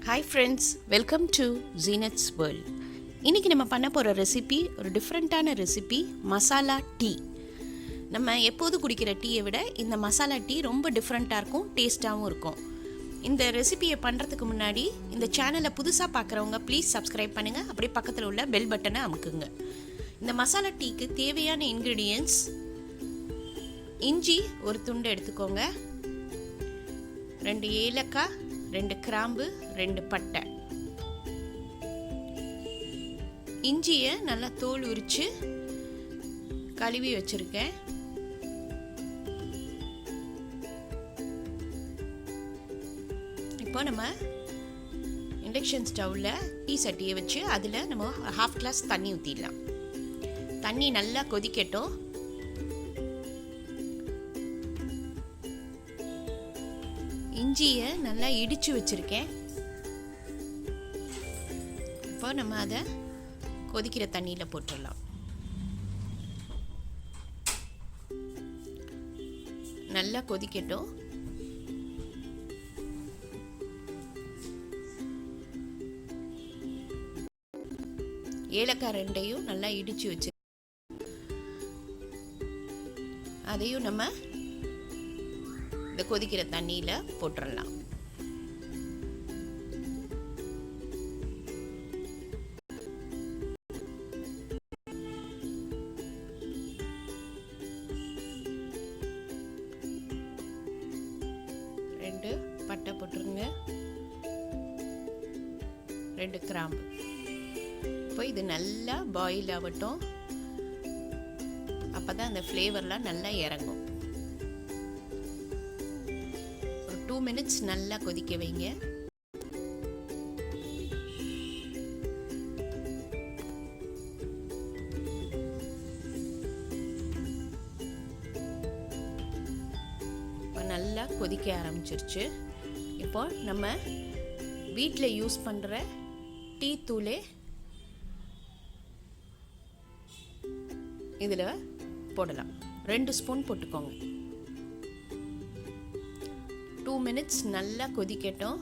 Hi friends, welcome to Zeenath's world. இன்றைக்கி நம்ம பண்ண போகிற ரெசிபி ஒரு டிஃப்ரெண்ட்டான ரெசிபி, மசாலா டீ. நம்ம எப்போது குடிக்கிற டீயை விட இந்த மசாலா டீ ரொம்ப டிஃப்ரெண்ட்டாக இருக்கும், டேஸ்ட்டாகவும் இருக்கும். இந்த ரெசிபியை பண்ணுறதுக்கு முன்னாடி இந்த சேனலை புதுசாக பார்க்குறவங்க ப்ளீஸ் சப்ஸ்கிரைப் பண்ணுங்கள், அப்படியே பக்கத்தில் உள்ள பெல் பட்டனை அமுக்குங்க. இந்த மசாலா டீக்கு தேவையான இன்க்ரீடியன்ட்ஸ்: இஞ்சி ஒரு துண்டு எடுத்துக்கோங்க, 2 ஏலக்காய், 2 கிராம்பு, 2 பட்டை. இஞ்சியை நல்லா தோல் உரித்து கழுவி வச்சுருக்கேன். இப்போ நம்ம இண்டக்ஷன் ஸ்டவ்வில் டீ சட்டியை வச்சு அதில் நம்ம 1/2 கிளாஸ் தண்ணி ஊற்றிடலாம். தண்ணி நல்லா கொதிக்கட்டும். இஞ்சியை நல்லா இடித்து வச்சுருக்கேன். இப்போ நம்ம அதை கொதிக்கிற தண்ணியில் போட்டுடலாம். நல்லா கொதிக்கட்டும். ஏலக்காய் 2ஐயும் நல்லா இடித்து வச்சு அதையும் நம்ம இந்த கொதிக்கிற தண்ணியில் போட்டுடலாம். ரெண்டு பட்டை போட்டுருங்க, 2 கிராம்பு. இப்போ இது நல்லா பாயில் ஆகட்டும், அப்போ தான் அந்த ஃப்ளேவர்லாம் நல்லா இறங்கும். 2 minutes நல்லா கொதிக்க வைங்க. இப்போ நல்லா கொதிக்க ஆரம்பிச்சிருச்சு. இப்போ நம்ம வீட்டில் யூஸ் பண்ணுற டீ தூளே இதில் போடலாம். 2 ஸ்பூன் போட்டுக்கோங்க. 2 minutes நல்லா கொதிக்கட்டும்.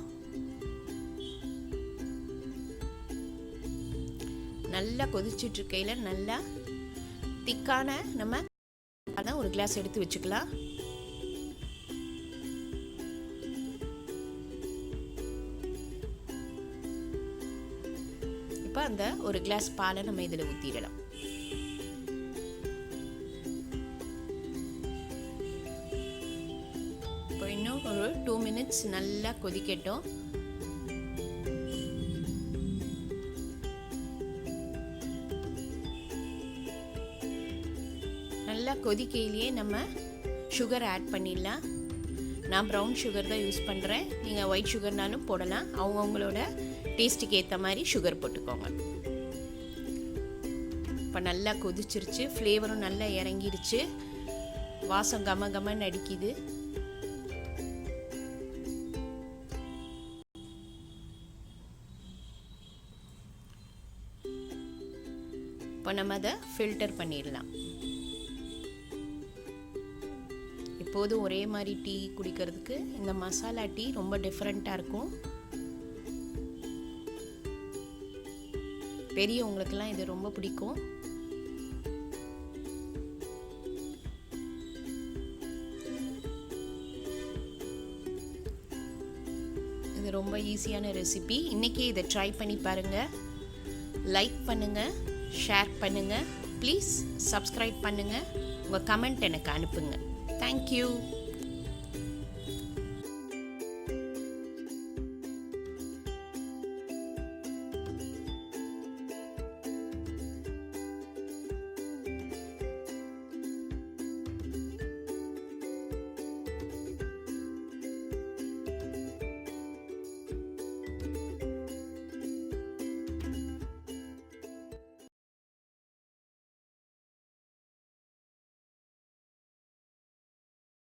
நல்லா கொதிச்சிட்ருக்கையில் நல்லா திக்கான நம்ம அதான் ஒரு கிளாஸ் எடுத்து வச்சுக்கலாம். இப்போ அந்த ஒரு கிளாஸ் பாலை நம்ம இதில் ஊற்றிடலாம். இன்னும் ஒரு 2 minutes நல்லா கொதிக்கட்டும். நல்லா கொதிக்கையிலேயே நம்ம சுகர் ஆட் பண்ணிடலாம். நான் ப்ரௌன் சுகர் தான் யூஸ் பண்ணுறேன், நீங்கள் ஒயிட் சுகர்னாலும் போடலாம். அவங்கவுங்களோட டேஸ்ட்டுக்கு ஏற்ற மாதிரி சுகர் போட்டுக்கோங்க. இப்போ நல்லா கொதிச்சிருச்சு, ஃப்ளேவரும் நல்லா இறங்கிருச்சு, வாசம் கம கமன்னு அடிக்குது. இப்போ நம்ம அதை ஃபில்டர் பண்ணிடலாம். எப்போதும் ஒரே மாதிரி டீ குடிக்கிறதுக்கு இந்த மசாலா டீ ரொம்ப டிஃப்ரெண்ட்டாக இருக்கும். பெரியவங்களுக்கெல்லாம் இது ரொம்ப பிடிக்கும். இது ரொம்ப ஈஸியான ரெசிபி. இன்றைக்கி இதை ட்ரை பண்ணி பாருங்கள். லைக் பண்ணுங்கள், ஷேர் பண்ணுங்கள், ப்ளீஸ் சப்ஸ்கிரைப் பண்ணுங்கள், உங்கள் கமெண்ட் எனக்கு அனுப்புங்க. தேங்க்யூ.